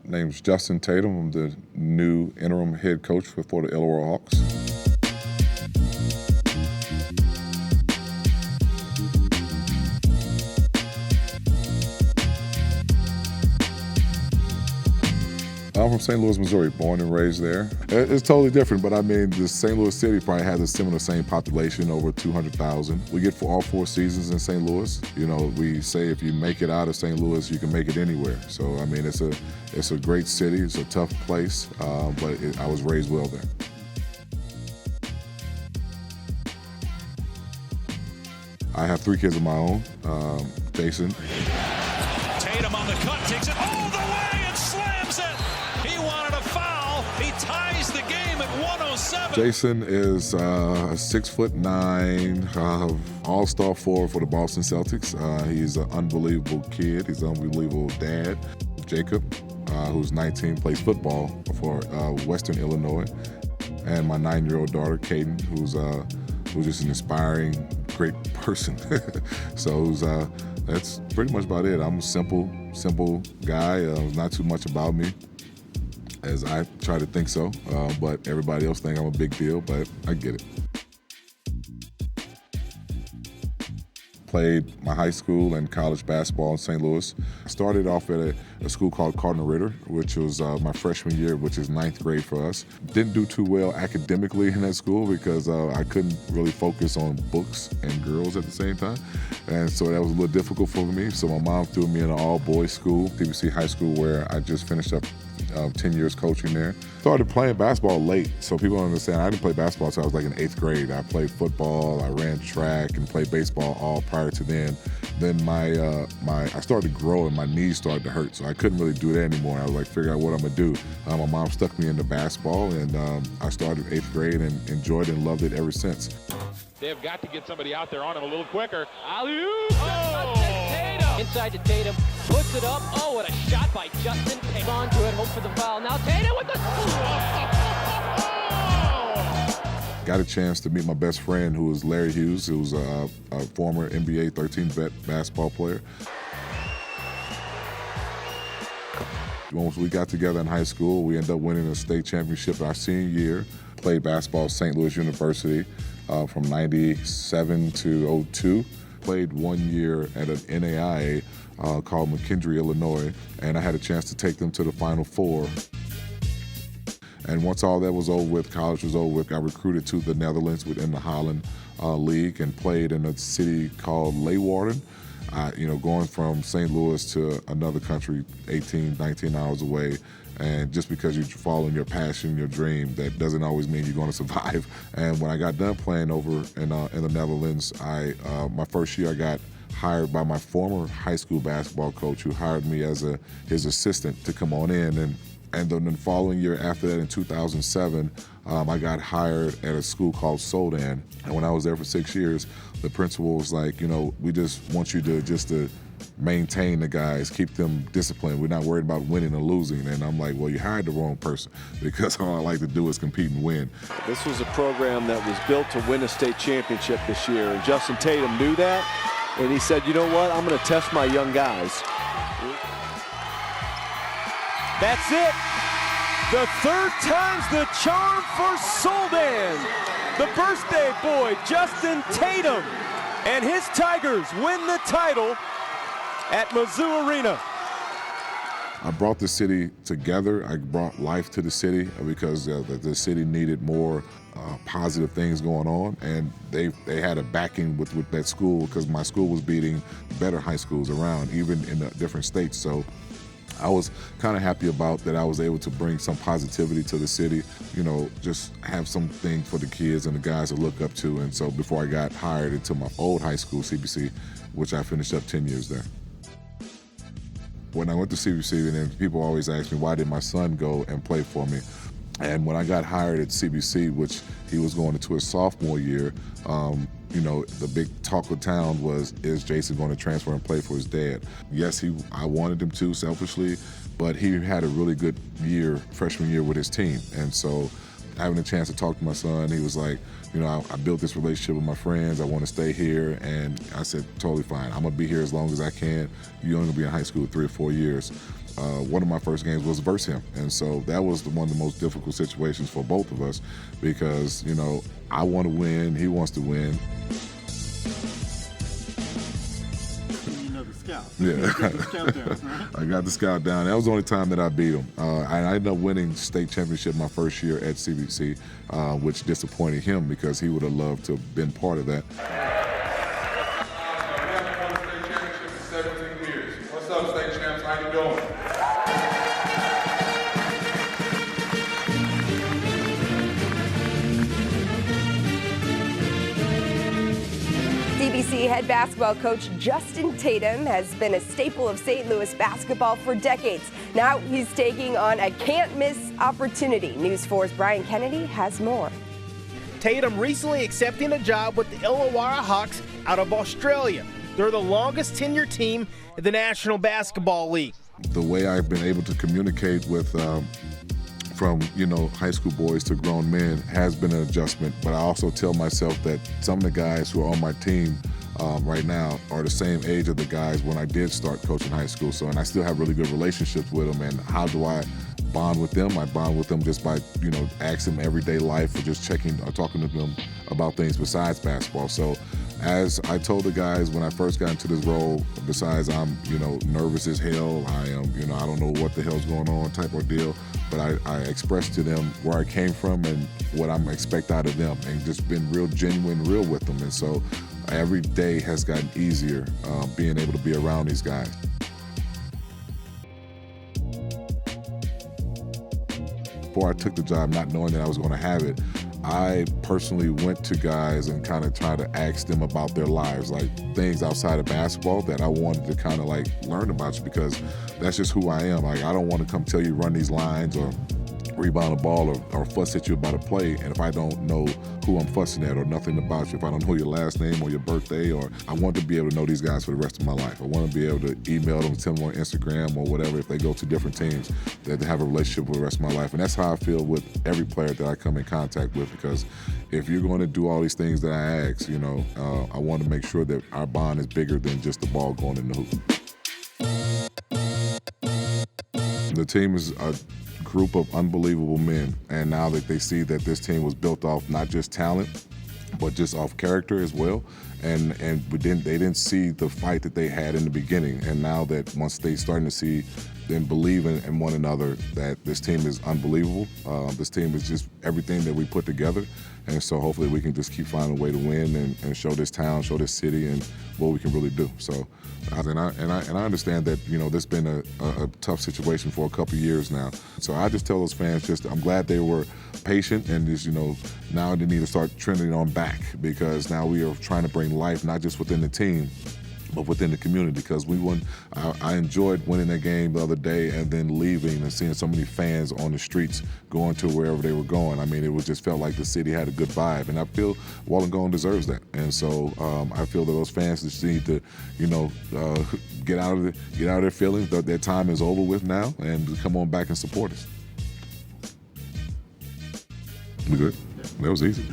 name's Justin Tatum. I'm the new interim head coach for the Illawarra Hawks. I'm from St. Louis, Missouri, born and raised there. It's totally different, but I mean, the St. Louis city probably has a similar same population, over 200,000. We get for all 4 seasons in St. Louis. You know, we say if you make it out of St. Louis, you can make it anywhere. So, I mean, it's a great city. It's a tough place, but I was raised well there. I have 3 kids of my own. Jason. Tatum on the cut, takes it all the way and slams it. He wanted a foul. He ties the game at 107. Jason is a 6'9", all-star forward for the Boston Celtics. He's an unbelievable kid. He's an unbelievable dad. Jacob, who's 19, plays football for Western Illinois. And my 9-year-old daughter, Kaden, who's just an inspiring, great person. So that's pretty much about it. I'm a simple guy. Not too much about me, as I try to think so. But everybody else think I'm a big deal, but I get it. Played my high school and college basketball in St. Louis. I started off at a school called Cardinal Ritter, which was my freshman year, which is 9th grade for us. Didn't do too well academically in that school because I couldn't really focus on books and girls at the same time. And so that was a little difficult for me. So my mom threw me in an all-boys school, TBC High School, where I just finished up 10 years coaching there. Started playing basketball late, so people don't understand. I didn't play basketball until I was like in 8th grade. I played football, I ran track, and played baseball all prior to then. Then I started to grow and my knees started to hurt, so I couldn't really do that anymore. I was like, figure out what I'm gonna do. My mom stuck me into basketball, and I started 8th grade and enjoyed it and loved it ever since. They've got to get somebody out there on him a little quicker. Alley-oop! Oh! Tatum! Inside to Tatum, puts it up. Oh, what a shot by Justin. Tatum on to it, hope for the foul. Now Tatum with the... Got a chance to meet my best friend, who was Larry Hughes, who was a former NBA 13 vet basketball player. Once we got together in high school, we ended up winning a state championship our senior year. Played basketball at St. Louis University from 97 to 02. Played 1 year at an NAIA called McKendree, Illinois, and I had a chance to take them to the Final Four. And once all that was over with, college was over with, got recruited to the Netherlands within the Holland League and played in a city called Illawarra. Going from St. Louis to another country 18, 19 hours away, and just because you're following your passion, your dream, that doesn't always mean you're going to survive. And when I got done playing over in the Netherlands, my first year I got hired by my former high school basketball coach, who hired me as his assistant to come on in. And then the following year after that, in 2007, I got hired at a school called Soldan. And when I was there for 6 years, the principal was like, we just want you to maintain the guys, keep them disciplined. We're not worried about winning or losing. And I'm like, well, you hired the wrong person, because all I like to do is compete and win. This was a program that was built to win a state championship this year, and Justin Tatum knew that. And he said, you know what, I'm going to test my young guys. That's it. The 3rd time's the charm for Soldan. The birthday boy, Justin Tatum, and his Tigers win the title at Mizzou Arena. I brought the city together. I brought life to the city because the city needed more positive things going on, and they had a backing with that school, because my school was beating better high schools around, even in the different states. So I was kind of happy about that. I was able to bring some positivity to the city, just have something for the kids and the guys to look up to. And so before I got hired into my old high school, CBC, which I finished up 10 years there. When I went to CBC, and then people always ask me, why did my son go and play for me? And when I got hired at CBC, which he was going into his sophomore year, the big talk of town was, is Jason going to transfer and play for his dad? Yes, I wanted him to, selfishly, but he had a really good year, freshman year, with his team. And so having a chance to talk to my son, he was like, you know, I built this relationship with my friends. I want to stay here. And I said, totally fine. I'm going to be here as long as I can. You're only going to be in high school 3 or 4 years. One of my first games was versus him. And so that was one of the most difficult situations for both of us because, you know, I want to win. He wants to win. Yeah, I got the scout down. That was the only time that I beat him. I ended up winning state championship my first year at CBC, which disappointed him because he would have loved to have been part of that. We haven't won a state championship in 17 years. What's up, state champs? How you doing? CBC head basketball coach Justin Tatum has been a staple of St. Louis basketball for decades. Now he's taking on a can't-miss opportunity. News 4's Brian Kennedy has more. Tatum recently accepting a job with the Illawarra Hawks out of Australia. They're the longest tenured team in the National Basketball League. The way I've been able to communicate with from, you know, high school boys to grown men has been an adjustment, but I also tell myself that some of the guys who are on my team right now are the same age of the guys when I did start coaching high school. So, and I still have really good relationships with them. And how do I bond with them? I bond with them just by, you know, asking them everyday life or just checking or talking to them about things besides basketball. So as I told the guys when I first got into this role, besides I'm, you know, nervous as hell, I am, you know, I don't know what the hell's going on type of deal, but I expressed to them where I came from and what I'm expect out of them and just been real genuine, real with them. And so every day has gotten easier being able to be around these guys. Before I took the job, not knowing that I was going to have it, I personally went to guys and kind of tried to ask them about their lives, like things outside of basketball that I wanted to kind of like learn about you because that's just who I am. Like I don't want to come tell you run these lines or rebound a ball or fuss at you about a play, and if I don't know who I'm fussing at or nothing about you, if I don't know your last name or your birthday, or I want to be able to know these guys for the rest of my life. I want to be able to email them, tell them on Instagram or whatever if they go to different teams, that they have a relationship for the rest of my life. And that's how I feel with every player that I come in contact with, because if you're going to do all these things that I ask, you know, I want to make sure that our bond is bigger than just the ball going in the hoop. The team is a group of unbelievable men, and now that they see that this team was built off not just talent, but just off character as well, and they didn't see the fight that they had in the beginning, and now that once they starting to see and believe in one another, that this team is unbelievable. This team is just everything that we put together, and so hopefully we can just keep finding a way to win and show this town, show this city, and what we can really do. So, and I understand that, you know, this has been a tough situation for a couple of years now. So I just tell those fans, I'm glad they were patient, and just, you know, now they need to start trending on back, because now we are trying to bring life not just within the team, but within the community, because we won. I enjoyed winning that game the other day and then leaving and seeing so many fans on the streets going to wherever they were going. I mean, it was just felt like the city had a good vibe, and I feel Wollongong deserves that. And so I feel that those fans just need to, you know, get out of their feelings. Their time is over with now, and come on back and support us. We good? That was easy.